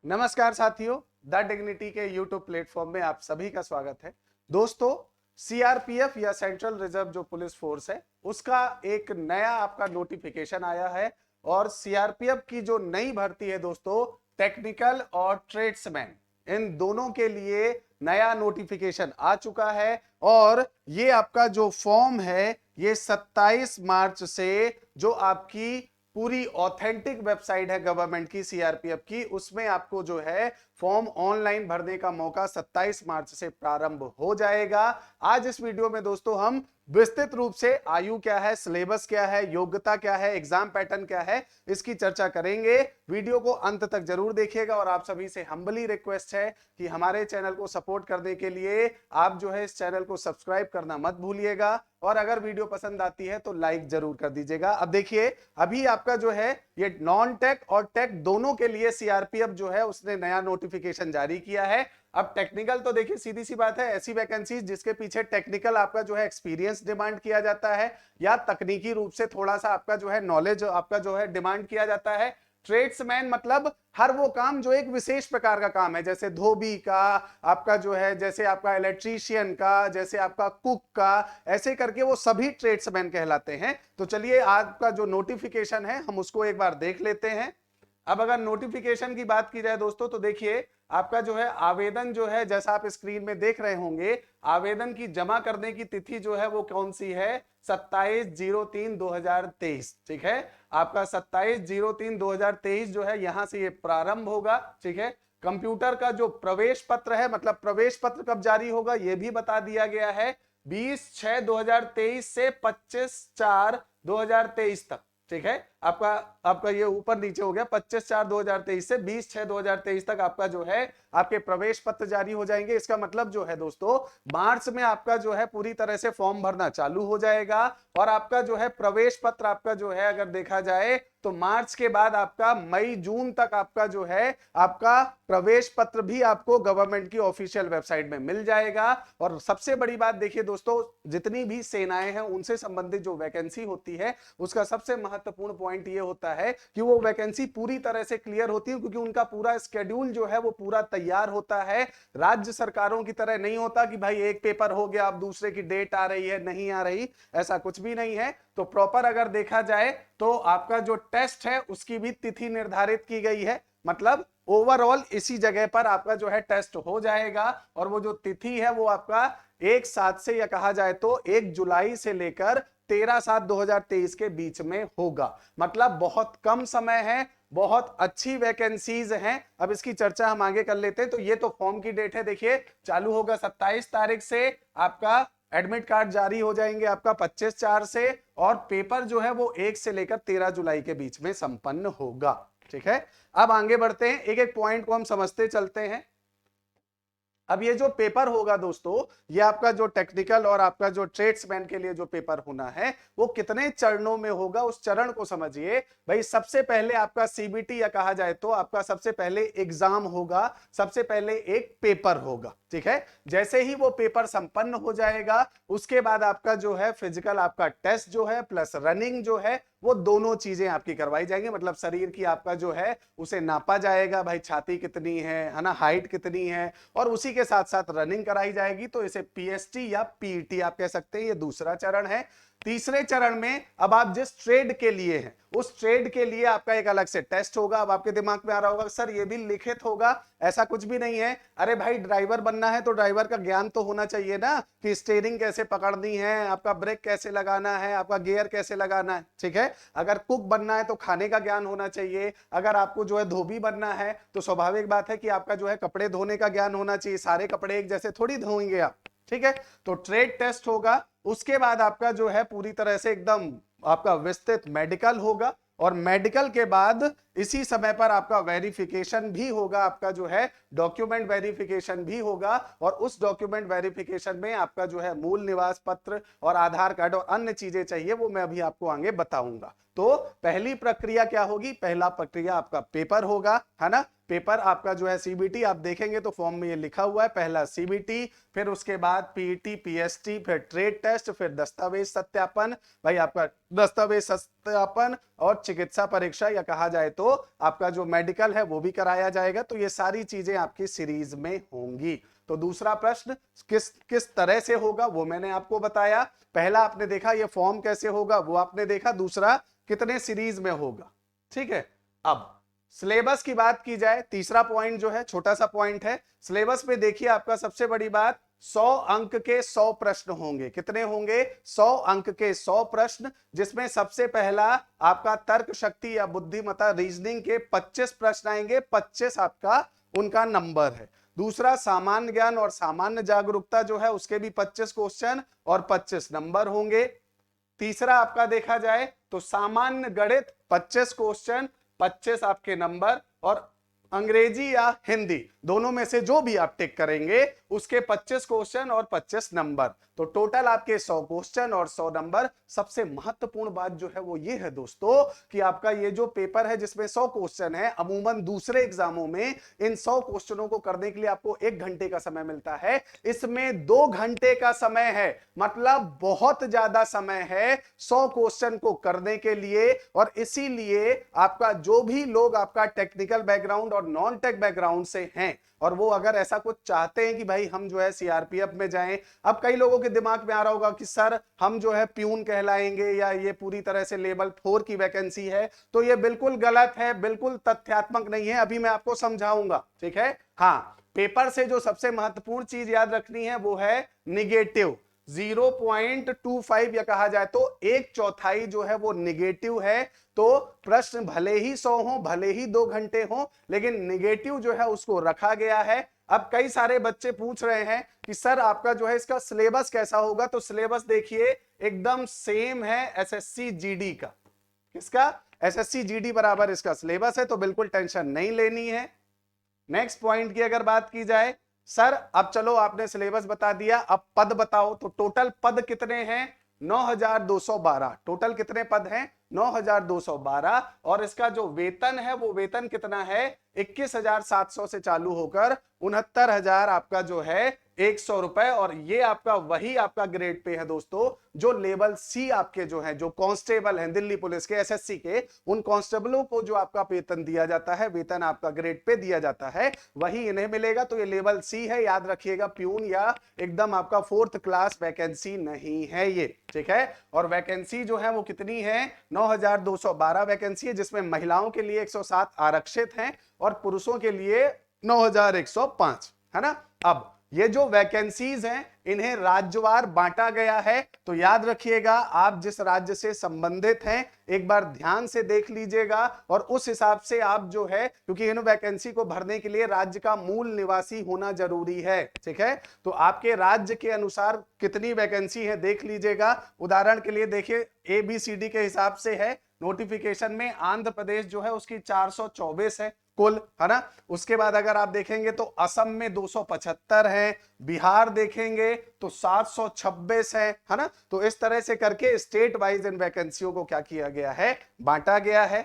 नमस्कार साथियों, the dignity के यूट्यूब प्लेटफॉर्म में आप सभी का स्वागत है। दोस्तों, सीआरपीएफ या सेंट्रल रिजर्व जो पुलिस फोर्स है उसका एक नया आपका नोटिफिकेशन आया है और सीआरपीएफ की जो नई भर्ती है दोस्तों, टेक्निकल और ट्रेड्समैन, इन दोनों के लिए नया नोटिफिकेशन आ चुका है और ये आपका जो फॉर्म है ये 27 मार्च से जो आपकी पूरी ऑथेंटिक वेबसाइट है गवर्नमेंट की सीआरपीएफ की, उसमें आपको जो है फॉर्म ऑनलाइन भरने का मौका 27 मार्च से प्रारंभ हो जाएगा। आज इस वीडियो में दोस्तों हम विस्तृत रूप से आयु क्या है, सिलेबस क्या है, योग्यता क्या है, एग्जाम पैटर्न क्या है, इसकी चर्चा करेंगे। वीडियो को अंत तक जरूर देखिएगा और आप सभी से हम्बली रिक्वेस्ट है कि हमारे चैनल को सपोर्ट करने के लिए आप जो है इस चैनल को सब्सक्राइब करना मत भूलिएगा और अगर वीडियो पसंद आती है तो लाइक जरूर कर दीजिएगा। अब देखिए, अभी आपका जो है ये नॉन टेक और टेक दोनों के लिए सीआरपीएफ जो है उसने नया नोटिफिकेशन जारी किया है। अब टेक्निकल तो देखिए सीधी सी बात है, ऐसी वैकेंसीज जिसके पीछे टेक्निकल आपका जो है एक्सपीरियंस डिमांड किया जाता है या तकनीकी रूप से थोड़ा सा आपका जो है नॉलेज आपका जो है डिमांड किया जाता है। ट्रेड्समैन मतलब हर वो काम जो एक विशेष प्रकार का काम है, जैसे धोबी का, आपका जो है जैसे आपका इलेक्ट्रीशियन का, जैसे आपका कुक का, ऐसे करके वो सभी ट्रेड्समैन कहलाते हैं। तो चलिए आपका जो नोटिफिकेशन है हम उसको एक बार देख लेते हैं। अब अगर नोटिफिकेशन की बात की जाए दोस्तों तो देखिए आपका जो है आवेदन जो है, जैसा आप स्क्रीन में देख रहे होंगे, आवेदन की जमा करने की तिथि जो है वो कौन सी है, 27/03/2023। ठीक है, आपका 27/03/2023 जो है यहां से ये प्रारंभ होगा। ठीक है, कंप्यूटर का जो प्रवेश पत्र है, मतलब प्रवेश पत्र कब जारी होगा ये भी बता दिया गया है, 20/6/2023 से 25/4/2023 तक। ठीक है, आपका आपका ये ऊपर नीचे हो गया, 25/4/2023 से 20/6/2023 तक आपका जो है आपके प्रवेश पत्र जारी हो जाएंगे। इसका मतलब जो है दोस्तों, मार्च में आपका जो है पूरी तरह से फॉर्म भरना चालू हो जाएगा और आपका जो है प्रवेश पत्र आपका जो है अगर देखा जाए तो मार्च के बाद आपका मई जून तक आपका जो है आपका प्रवेश पत्र भी आपको गवर्नमेंट की ऑफिशियल वेबसाइट में मिल जाएगा। और सबसे बड़ी बात देखिए दोस्तों, जितनी भी सेनाएं हैं उनसे संबंधित जो वैकेंसी होती है उसका सबसे महत्वपूर्ण पॉइंट ये होता है कि वो वैकेंसी पूरी तरह से क्लियर होती है, क्योंकि उनका पूरा स्केड्यूल जो है वो पूरा तैयार होता है। राज्य सरकारों की तरह नहीं होता कि भाई एक पेपर हो गया अब दूसरे की डेट आ रही है नहीं आ रही, ऐसा कुछ भी नहीं है। तो प्रॉपर अगर देखा जाए तो आपका जो टेस्ट है उसकी भी तिथि निर्धारित की गई है, मतलब ओवरऑल इसी जगह पर आपका जो है टेस्ट हो जाएगा और वो जो तिथि है वो आपका 1/7 से, या कहा जाए तो 1 जुलाई से लेकर 13/7/2023 के बीच में होगा। मतलब बहुत कम समय है, बहुत अच्छी वैकेंसीज हैं। अब इसकी चर्चा हम आगे कर लेते हैं। तो ये तो फॉर्म की डेट है, देखिए चालू होगा 27 तारीख से, आपका एडमिट कार्ड जारी हो जाएंगे आपका 25/4 से और पेपर जो है वो 1 से लेकर 13 जुलाई के बीच में संपन्न होगा। ठीक है, अब आगे बढ़ते हैं, एक एक पॉइंट को हम समझते चलते हैं। अब ये जो पेपर होगा दोस्तों, ये आपका जो टेक्निकल और आपका जो ट्रेड्समैन के लिए जो पेपर होना है वो कितने चरणों में होगा उस चरण को समझिए। भाई सबसे पहले आपका सीबीटी, या कहा जाए तो आपका सबसे पहले एग्जाम होगा, सबसे पहले एक पेपर होगा। ठीक है, जैसे ही वो पेपर संपन्न हो जाएगा उसके बाद आपका जो है फिजिकल आपका टेस्ट जो है प्लस रनिंग जो है वो दोनों चीजें आपकी करवाई जाएंगी। मतलब शरीर की आपका जो है उसे नापा जाएगा, भाई छाती कितनी है ना, हाइट कितनी है, और उसी के साथ साथ रनिंग कराई जाएगी। तो इसे पीएसटी या पीईटी आप कह सकते हैं, ये दूसरा चरण है। तीसरे चरण में अब आप जिस ट्रेड के लिए हैं उस ट्रेड के लिए आपका एक अलग से टेस्ट होगा। अब आपके दिमाग में आ रहा होगा सर ये भी लिखित होगा, ऐसा कुछ भी नहीं है। अरे भाई ड्राइवर बनना है तो ड्राइवर का ज्ञान तो होना चाहिए ना, कि स्टीयरिंग कैसे पकड़नी है, आपका ब्रेक कैसे लगाना है, आपका गियर कैसे लगाना है। ठीक है, अगर कुक बनना है तो खाने का ज्ञान होना चाहिए, अगर आपको जो है धोबी बनना है तो स्वाभाविक बात है कि आपका जो है कपड़े धोने का ज्ञान होना चाहिए, सारे कपड़े एक जैसे थोड़ी धोएंगे आप। ठीक है, तो ट्रेड टेस्ट होगा, उसके बाद आपका जो है पूरी तरह से एकदम आपका विस्तृत मेडिकल होगा और मेडिकल के बाद इसी समय पर आपका वेरिफिकेशन भी होगा, आपका जो है डॉक्यूमेंट वेरिफिकेशन भी होगा और उस डॉक्यूमेंट वेरिफिकेशन में आपका जो है मूल निवास पत्र और आधार कार्ड और अन्य चीजें चाहिए, वो मैं अभी आपको आगे बताऊंगा। तो पहली प्रक्रिया क्या होगी, पहला प्रक्रिया आपका पेपर होगा, है ना। पेपर आपका जो है सीबीटी, आप देखेंगे तो फॉर्म में ये लिखा हुआ है, पहला सीबीटी, फिर उसके बाद पीईटी, पीएसटी, फिर ट्रेड टेस्ट, फिर दस्तावेज सत्यापन, भाई आपका दस्तावेज सत्यापन और चिकित्सा परीक्षा, या कहा जाए तो तो आपका जो मेडिकल है वो भी कराया जाएगा। तो ये सारी चीजें आपकी सीरीज में होंगी। तो दूसरा प्रश्न किस किस तरह से होगा वो मैंने आपको बताया। पहला आपने देखा ये फॉर्म कैसे होगा वो आपने देखा, दूसरा कितने सीरीज में होगा। ठीक है, अब सिलेबस की बात की जाए, तीसरा पॉइंट जो है छोटा सा पॉइंट है। सिलेबस में देखिए आपका सबसे बड़ी बात 100 अंक के 100 प्रश्न होंगे। कितने होंगे? 100 अंक के 100 प्रश्न, जिसमें सबसे पहला आपका तर्क शक्ति या बुद्धिमत्ता रीजनिंग के 25 प्रश्न आएंगे, 25 आपका उनका नंबर है। दूसरा सामान्य ज्ञान और सामान्य जागरूकता जो है उसके भी 25 क्वेश्चन और 25 नंबर होंगे। तीसरा आपका देखा जाए तो सामान्य गणित 25 क्वेश्चन 25 आपके नंबर, और अंग्रेजी या हिंदी दोनों में से जो भी आप टिक करेंगे उसके 25 क्वेश्चन और 25 नंबर। तो टोटल आपके 100 क्वेश्चन और 100 नंबर। सबसे महत्वपूर्ण बात जो है वो ये है दोस्तों कि आपका ये जो पेपर है जिसमें 100 क्वेश्चन है, अमूमन दूसरे एग्जामों में इन 100 क्वेश्चनों को करने के लिए आपको 1 घंटे का समय मिलता है, इसमें 2 घंटे का समय है। मतलब बहुत ज्यादा समय है 100 क्वेश्चन को करने के लिए। और इसीलिए आपका जो भी लोग आपका टेक्निकल बैकग्राउंड और नॉन टेक बैकग्राउंड से हैं और वो अगर ऐसा कुछ चाहते हैं कि भाई हम जो है सीआरपीएफ में जाएं, अब कई लोगों के दिमाग में आ रहा होगा कि सर हम जो है प्यून कहलाएंगे या ये पूरी तरह से लेवल 4 की वैकेंसी है, तो ये बिल्कुल गलत है, बिल्कुल तथ्यात्मक नहीं है। अभी मैं आपको समझाऊंगा, ठीक है। हाँ, पेपर से जो सबसे महत्वपूर्ण चीज याद रखनी है वो है निगेटिव। 0.25 या कहा जाए तो 1/4 जो है वो निगेटिव है। तो प्रश्न भले ही 100 हो, भले ही 2 घंटे हो, लेकिन निगेटिव जो है उसको रखा गया है। अब कई सारे बच्चे पूछ रहे हैं कि सर आपका जो है इसका सिलेबस कैसा होगा। तो सिलेबस देखिए एकदम सेम है एसएससी जीडी का। किसका? एसएससी जीडी बराबर इसका सिलेबस है, तो बिल्कुल टेंशन नहीं लेनी है। नेक्स्ट पॉइंट की अगर बात की जाए, सर अब चलो आपने सिलेबस बता दिया, अब पद बताओ। तो टोटल पद कितने हैं? 9212। टोटल कितने पद हैं? 9212। और इसका जो वेतन है वो वेतन कितना है? 21,700 से चालू होकर 69,000 आपका जो है 100 रुपए। और ये आपका वही आपका ग्रेड पे है दोस्तों जो लेवल सी आपके जो है जो कांस्टेबल हैं दिल्ली पुलिस के एसएससी के, उन कांस्टेबलों को जो आपका वेतन दिया जाता है, वेतन आपका ग्रेड पे दिया जाता है, वही इन्हें मिलेगा। तो ये लेवल सी है, याद रखिएगा। प्यून या एकदम आपका 4th क्लास वैकेंसी नहीं है ये, ठीक है। और वैकेंसी जो है वो कितनी है? 9212 वैकेंसी है, जिसमें महिलाओं के लिए 107 आरक्षित हैं और पुरुषों के लिए 9105, है ना। अब ये जो वैकेंसीज हैं इन्हें राज्यवार बांटा गया है। तो याद रखिएगा, आप जिस राज्य से संबंधित हैं एक बार ध्यान से देख लीजिएगा और उस हिसाब से आप जो है, क्योंकि इन वैकेंसी को भरने के लिए राज्य का मूल निवासी होना जरूरी है, ठीक है। तो आपके राज्य के अनुसार कितनी वैकेंसी है देख लीजिएगा। उदाहरण के लिए देखिए ABCD के हिसाब से है नोटिफिकेशन में, आंध्र प्रदेश जो है उसकी 424 है कुल, है ना। उसके बाद अगर आप देखेंगे तो असम में 275 है, बिहार देखेंगे तो 726 है ना। तो इस तरह से करके स्टेट वाइज इन वैकेंसियों को क्या किया गया है? बांटा गया है,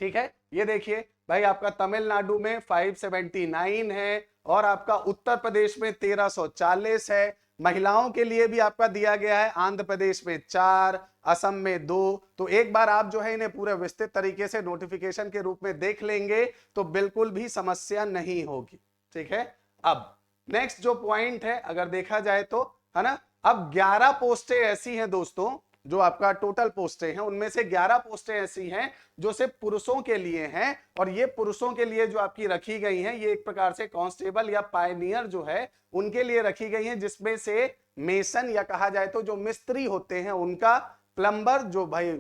ठीक है। ये देखिए भाई आपका तमिलनाडु में 579 है और आपका उत्तर प्रदेश में 1340 है। महिलाओं के लिए भी आपका दिया गया है, आंध्र प्रदेश में 4, असम में 2। तो एक बार आप जो है इन्हें पूरे विस्तृत तरीके से नोटिफिकेशन के रूप में देख लेंगे तो बिल्कुल भी समस्या नहीं होगी, ठीक है। अब नेक्स्ट जो पॉइंट है अगर देखा जाए तो, है ना, अब 11 पोस्टें ऐसी हैं दोस्तों, जो आपका टोटल पोस्टें हैं उनमें से 11 पोस्टें ऐसी हैं जो सिर्फ पुरुषों के लिए हैं। और ये पुरुषों के लिए जो आपकी रखी गई हैं ये एक प्रकार से कांस्टेबल या पायनियर जो है उनके लिए रखी गई हैं, जिसमें से मेसन या कहा जाए तो जो मिस्त्री होते हैं उनका, प्लम्बर जो भाई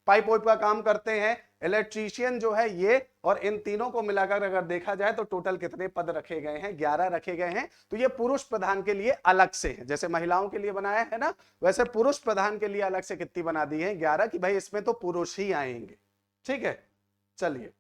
पाइप वाइप का काम करते हैं, इलेक्ट्रीशियन जो है ये, और इन तीनों को मिलाकर अगर देखा जाए तो टोटल कितने पद रखे गए हैं? 11 रखे गए हैं। तो ये पुरुष प्रधान के लिए अलग से है, जैसे महिलाओं के लिए बनाया है ना, वैसे पुरुष प्रधान के लिए अलग से कितनी बना दी है? 11, कि भाई इसमें तो पुरुष ही आएंगे, ठीक है। चलिए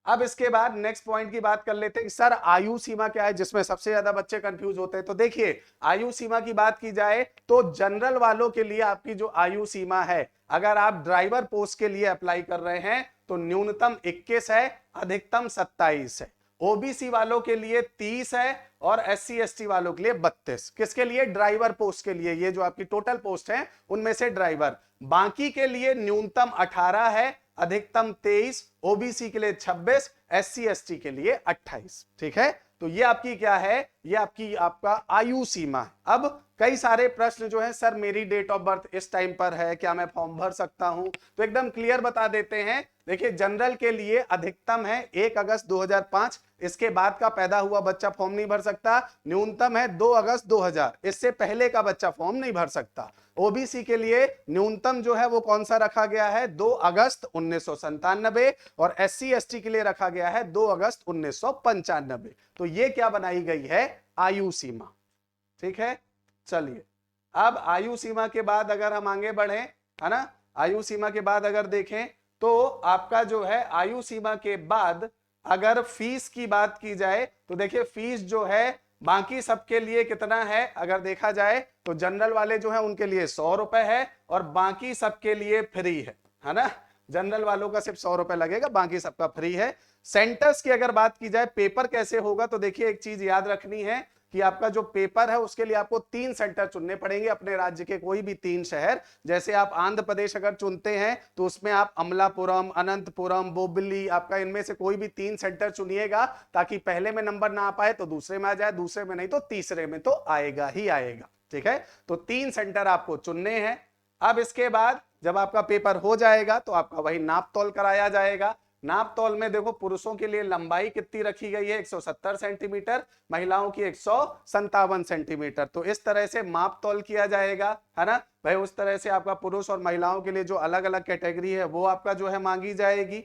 अब इसके बाद नेक्स्ट पॉइंट की बात कर लेते हैं कि सर आयु सीमा क्या है, जिसमें सबसे ज्यादा बच्चे कंफ्यूज होते हैं। तो देखिए आयु सीमा की बात की जाए तो जनरल वालों के लिए आपकी जो आयु सीमा है, अगर आप ड्राइवर पोस्ट के लिए अप्लाई कर रहे हैं तो न्यूनतम 21 है, अधिकतम 27 है। ओबीसी वालों के लिए 30 है और SC ST वालों के लिए 32। किसके लिए? ड्राइवर पोस्ट के लिए। ये जो आपकी टोटल पोस्ट है उनमें से ड्राइवर। बाकी के लिए न्यूनतम 18 है, अधिकतम 23, ओबीसी के लिए 26, एससी एसटी के लिए 28। ठीक है, तो ये आपकी क्या है, ये आपकी आपका आयु सीमा है। अब कई सारे प्रश्न जो है, सर मेरी डेट ऑफ बर्थ इस टाइम पर है, क्या मैं फॉर्म भर सकता हूं? तो एकदम क्लियर बता देते हैं। देखिए, जनरल के लिए अधिकतम है 1 अगस्त 2005, इसके बाद का पैदा हुआ बच्चा फॉर्म नहीं भर सकता। न्यूनतम है 2 अगस्त 2000, इससे पहले का बच्चा फॉर्म नहीं भर सकता। ओबीसी के लिए न्यूनतम जो है वो कौन सा रखा गया है, 2 अगस्त 1997, और एससी एसटी के लिए रखा गया है 2 अगस्त 1995। तो ये क्या बनाई गई है, आयु सीमा। ठीक है, चलिए अब आयु सीमा के बाद अगर हम आगे बढ़े, है ना, आयु सीमा के बाद अगर देखें तो आपका जो है आयु सीमा के बाद अगर फीस की बात की जाए तो देखिए फीस जो है बाकी सबके लिए कितना है, अगर देखा जाए तो जनरल वाले जो है उनके लिए 100 रुपए है और बाकी सबके लिए फ्री है ना। जनरल वालों का सिर्फ 100 रुपए लगेगा, बाकी सबका फ्री है। सेंटर्स की अगर बात की जाए, पेपर कैसे होगा, तो देखिए एक चीज याद रखनी है कि आपका जो पेपर है उसके लिए आपको 3 सेंटर चुनने पड़ेंगे, अपने राज्य के कोई भी 3 शहर। जैसे आप आंध्र प्रदेश अगर चुनते हैं तो उसमें आप अमलापुरम, अनंतपुरम, बोबली, आपका इनमें से कोई भी 3 सेंटर चुनिएगा, ताकि पहले में नंबर ना आ पाए तो दूसरे में आ जाए, दूसरे में नहीं तो तीसरे में तो आएगा ही आएगा। ठीक है, तो 3 सेंटर आपको चुनने हैं। अब इसके बाद जब आपका पेपर हो जाएगा तो आपका वही नाप तोल कराया जाएगा। नाप तौल में देखो पुरुषों के लिए लंबाई कितनी रखी गई है, 170 सेंटीमीटर, महिलाओं की 157 सेंटीमीटर। तो इस तरह से माप तौल किया जाएगा, है ना भाई। उस तरह से आपका पुरुष और महिलाओं के लिए जो अलग अलग कैटेगरी है वो आपका जो है मांगी जाएगी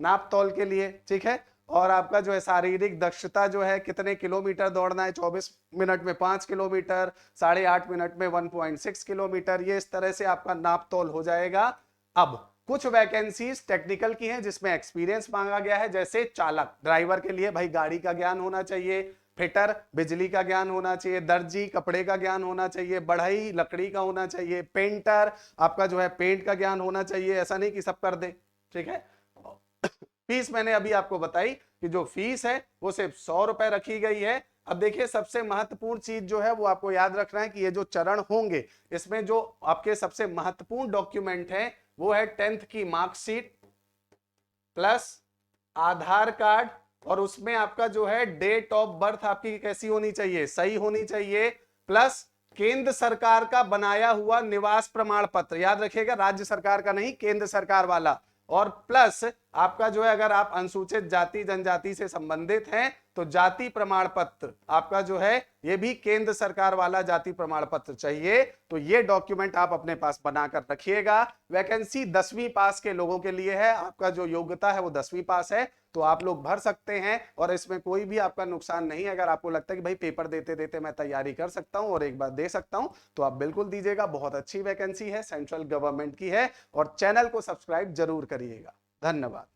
नाप तौल के लिए। ठीक है, और आपका जो है शारीरिक दक्षता जो है, कितने किलोमीटर दौड़ना है, 24 मिनट में 5 किलोमीटर, 8.5 मिनट में 1.6 किलोमीटर, ये इस तरह से आपका नाप तौल हो जाएगा। अब कुछ वैकेंसीज टेक्निकल की हैं जिसमें एक्सपीरियंस मांगा गया है, जैसे चालक, ड्राइवर के लिए भाई गाड़ी का ज्ञान होना चाहिए, फिटर बिजली का ज्ञान होना चाहिए, दर्जी कपड़े का ज्ञान होना चाहिए, बढ़ई लकड़ी का होना चाहिए, पेंटर आपका जो है पेंट का ज्ञान होना चाहिए। ऐसा नहीं कि सब कर दे। ठीक है, फीस मैंने अभी आपको बताई कि जो फीस है वो सिर्फ 100 रुपए रखी गई है। अब देखिए सबसे महत्वपूर्ण चीज जो है वो आपको याद रखना है कि ये जो चरण होंगे इसमें जो आपके सबसे महत्वपूर्ण डॉक्यूमेंट है वो है 10th की मार्कशीट प्लस आधार कार्ड, और उसमें आपका जो है डेट ऑफ बर्थ आपकी कैसी होनी चाहिए, सही होनी चाहिए, प्लस केंद्र सरकार का बनाया हुआ निवास प्रमाण पत्र, याद रखिएगा राज्य सरकार का नहीं, केंद्र सरकार वाला, और प्लस आपका जो है अगर आप अनुसूचित जाति जनजाति से संबंधित हैं तो जाति प्रमाण पत्र आपका जो है ये भी केंद्र सरकार वाला जाति प्रमाण पत्र चाहिए। तो ये डॉक्यूमेंट आप अपने पास बनाकर रखिएगा। वैकेंसी 10वीं पास के लोगों के लिए है, आपका जो योग्यता है वो 10वीं पास है, तो आप लोग भर सकते हैं और इसमें कोई भी आपका नुकसान नहीं है। अगर आपको लगता है कि भाई पेपर देते देते मैं तैयारी कर सकता हूं और एक बार दे सकता हूं तो आप बिल्कुल दीजिएगा। बहुत अच्छी वैकेंसी है, सेंट्रल गवर्नमेंट की है, और चैनल को सब्सक्राइब जरूर करिएगा। धन्यवाद।